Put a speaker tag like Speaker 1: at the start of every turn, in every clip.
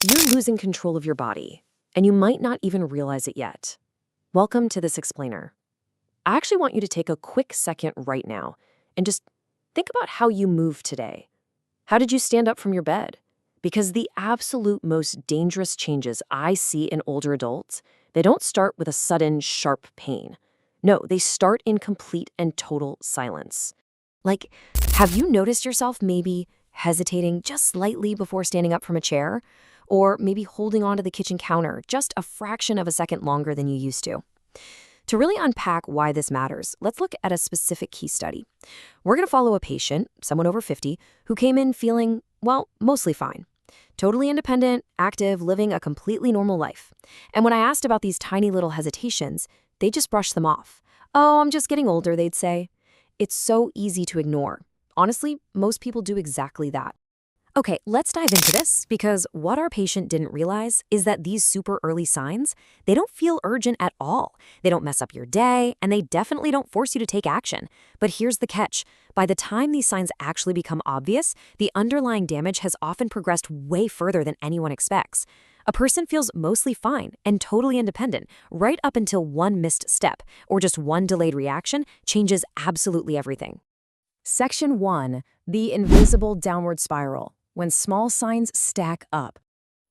Speaker 1: You're losing control of your body, and you might not even realize it yet. Welcome to this explainer. I actually want you to take a quick second right now and just think about how you moved today. How did you stand up from your bed? Because the absolute most dangerous changes I see in older adults, they don't start with a sudden, sharp pain. No, they start in complete and total silence. Like, have you noticed yourself maybe hesitating just slightly before standing up from a chair? Or maybe holding onto the kitchen counter just a fraction of a second longer than you used to? To really unpack why this matters, let's look at a specific case study. We're going to follow a patient, someone over 50, who came in feeling, well, mostly fine. Totally independent, active, living a completely normal life. And when I asked about these tiny little hesitations, they just brushed them off. Oh, I'm just getting older, they'd say. It's so easy to ignore. Honestly, most people do exactly that. Okay, let's dive into this because what our patient didn't realize is that these super early signs, they don't feel urgent at all. They don't mess up your day, and they definitely don't force you to take action. But here's the catch. By the time these signs actually become obvious, the underlying damage has often progressed way further than anyone expects. A person feels mostly fine and totally independent right up until one missed step or just one delayed reaction changes absolutely everything. Section 1. The invisible downward spiral. When small signs stack up.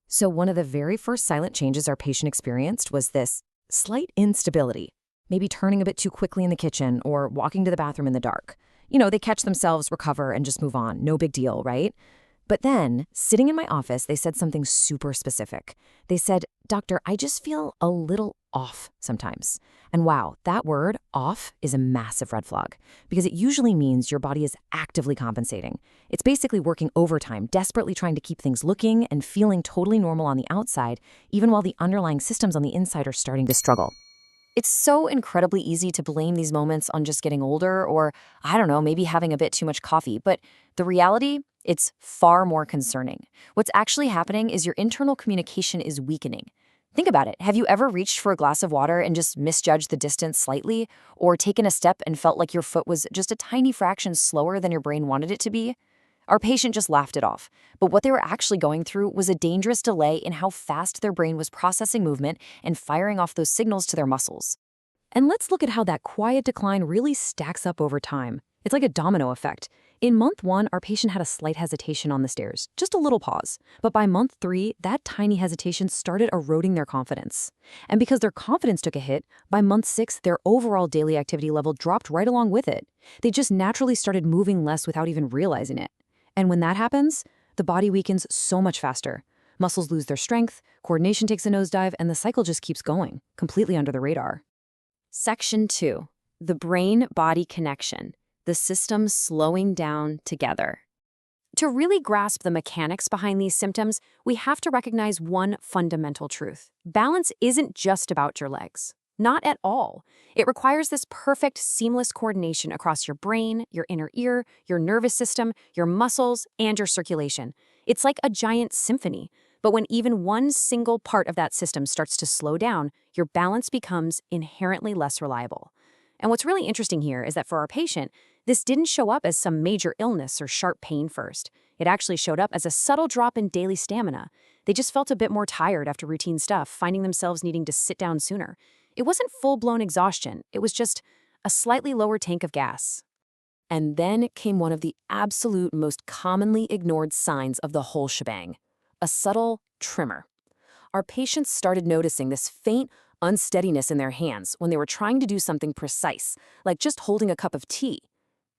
Speaker 1: So one of the very first silent changes our patient experienced was this slight instability, maybe turning a bit too quickly in the kitchen or walking to the bathroom in the dark. They catch themselves, recover, and just move on. No big deal, right? But then, sitting in my office, they said something super specific. They said, "Doctor, I just feel a little off sometimes." And wow, that word, off, is a massive red flag because it usually means your body is actively compensating. It's basically working overtime, desperately trying to keep things looking and feeling totally normal on the outside, even while the underlying systems on the inside are starting to struggle. It's so incredibly easy to blame these moments on just getting older or, I don't know, maybe having a bit too much coffee. But the reality, it's far more concerning. What's actually happening is your internal communication is weakening. Think about it. Have you ever reached for a glass of water and just misjudged the distance slightly? Or taken a step and felt like your foot was just a tiny fraction slower than your brain wanted it to be? Our patient just laughed it off, but what they were actually going through was a dangerous delay in how fast their brain was processing movement and firing off those signals to their muscles. And let's look at how that quiet decline really stacks up over time. It's like a domino effect. In month 1, our patient had a slight hesitation on the stairs, just a little pause. But by month 3, that tiny hesitation started eroding their confidence. And because their confidence took a hit, by month 6, their overall daily activity level dropped right along with it. They just naturally started moving less without even realizing it. And when that happens, the body weakens so much faster. Muscles lose their strength, coordination takes a nosedive, and the cycle just keeps going, completely under the radar. Section 2. The brain-body connection. The systems slowing down together. To really grasp the mechanics behind these symptoms, we have to recognize one fundamental truth. Balance isn't just about your legs. Not at all. It requires this perfect, seamless coordination across your brain, your inner ear, your nervous system, your muscles, and your circulation. It's like a giant symphony. But when even one single part of that system starts to slow down, your balance becomes inherently less reliable. And what's really interesting here is that for our patient, this didn't show up as some major illness or sharp pain first. It actually showed up as a subtle drop in daily stamina. They just felt a bit more tired after routine stuff, finding themselves needing to sit down sooner. It wasn't full-blown exhaustion. It was just a slightly lower tank of gas. And then came one of the absolute most commonly ignored signs of the whole shebang. A subtle tremor. Our patients started noticing this faint unsteadiness in their hands when they were trying to do something precise, like just holding a cup of tea.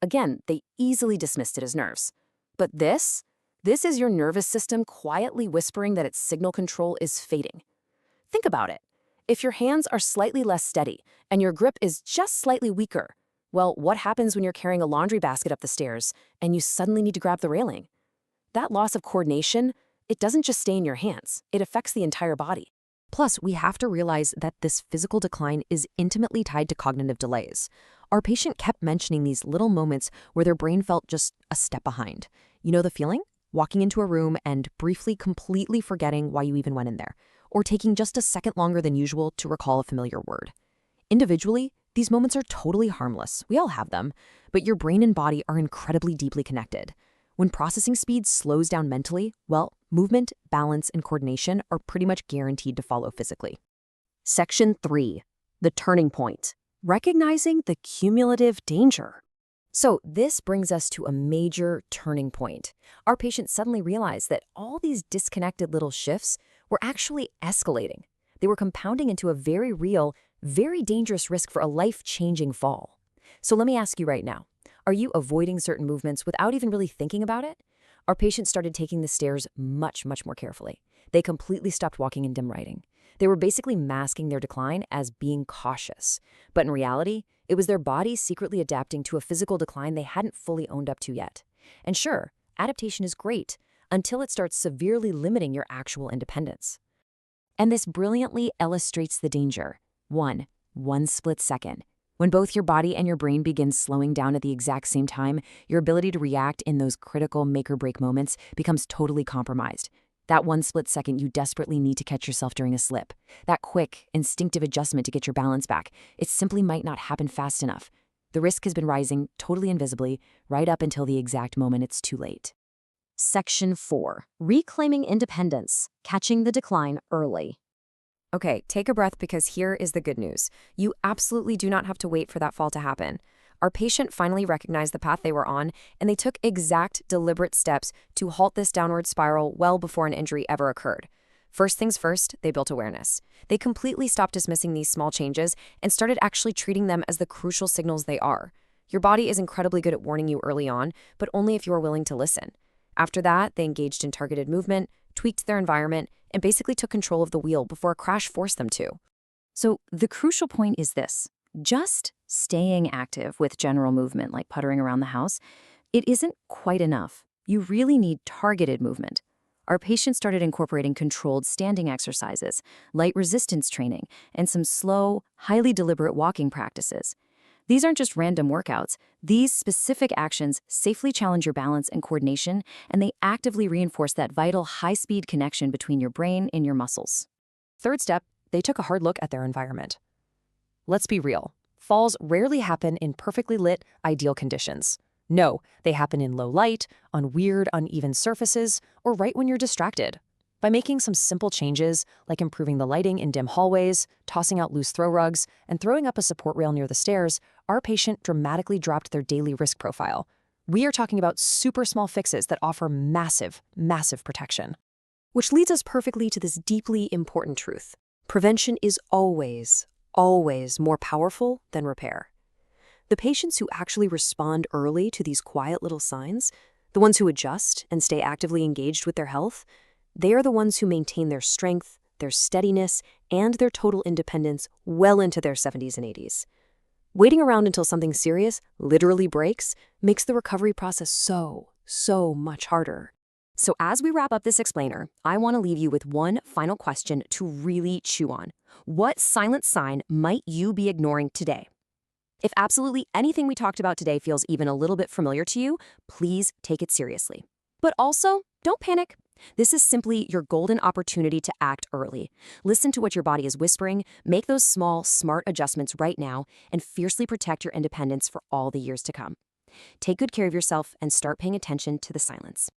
Speaker 1: Again, they easily dismissed it as nerves. But this is your nervous system quietly whispering that its signal control is fading. Think about it. If your hands are slightly less steady and your grip is just slightly weaker, well, what happens when you're carrying a laundry basket up the stairs and you suddenly need to grab the railing? That loss of coordination, it doesn't just stay in your hands. It affects the entire body. Plus, we have to realize that this physical decline is intimately tied to cognitive delays. Our patient kept mentioning these little moments where their brain felt just a step behind. You know the feeling? Walking into a room and briefly completely forgetting why you even went in there, or taking just a second longer than usual to recall a familiar word. Individually, these moments are totally harmless. We all have them, but your brain and body are incredibly deeply connected. When processing speed slows down mentally, well, movement, balance, and coordination are pretty much guaranteed to follow physically. Section 3. The turning point. Recognizing the cumulative danger. So this brings us to a major turning point. Our patient suddenly realized that all these disconnected little shifts were actually escalating. They were compounding into a very real, very dangerous risk for a life-changing fall. So let me ask you right now, are you avoiding certain movements without even really thinking about it? Our patient started taking the stairs much, much more carefully. They completely stopped walking in dim lighting. They were basically masking their decline as being cautious. But in reality, it was their body secretly adapting to a physical decline they hadn't fully owned up to yet. And sure, adaptation is great until it starts severely limiting your actual independence. And this brilliantly illustrates the danger. One split second. When both your body and your brain begin slowing down at the exact same time, your ability to react in those critical make-or-break moments becomes totally compromised. That 1 split second you desperately need to catch yourself during a slip. That quick, instinctive adjustment to get your balance back, it simply might not happen fast enough. The risk has been rising totally invisibly right up until the exact moment it's too late. Section 4. Reclaiming independence. Catching the decline early. Okay, take a breath because here is the good news. You absolutely do not have to wait for that fall to happen. Our patient finally recognized the path they were on, and they took exact, deliberate steps to halt this downward spiral well before an injury ever occurred. First things first, they built awareness. They completely stopped dismissing these small changes and started actually treating them as the crucial signals they are. Your body is incredibly good at warning you early on, but only if you are willing to listen. After that, they engaged in targeted movement, tweaked their environment, and basically took control of the wheel before a crash forced them to. So the crucial point is this. Just staying active with general movement like puttering around the house, it isn't quite enough. You really need targeted movement. Our patient started incorporating controlled standing exercises, light resistance training, and some slow, highly deliberate walking practices. These aren't just random workouts. These specific actions safely challenge your balance and coordination, and they actively reinforce that vital high-speed connection between your brain and your muscles. Third step, they took a hard look at their environment. Let's be real. Falls rarely happen in perfectly lit, ideal conditions. No, they happen in low light, on weird, uneven surfaces, or right when you're distracted. By making some simple changes, like improving the lighting in dim hallways, tossing out loose throw rugs, and throwing up a support rail near the stairs, our patient dramatically dropped their daily risk profile. We are talking about super small fixes that offer massive, massive protection. Which leads us perfectly to this deeply important truth. Prevention is always more powerful than repair. The patients who actually respond early to these quiet little signs, the ones who adjust and stay actively engaged with their health, they are the ones who maintain their strength, their steadiness, and their total independence well into their 70s and 80s. Waiting around until something serious literally breaks makes the recovery process so much harder. So as we wrap up this explainer, I want to leave you with one final question to really chew on. What silent sign might you be ignoring today? If absolutely anything we talked about today feels even a little bit familiar to you, please take it seriously. But also, don't panic. This is simply your golden opportunity to act early. Listen to what your body is whispering, make those small, smart adjustments right now, and fiercely protect your independence for all the years to come. Take good care of yourself and start paying attention to the silence.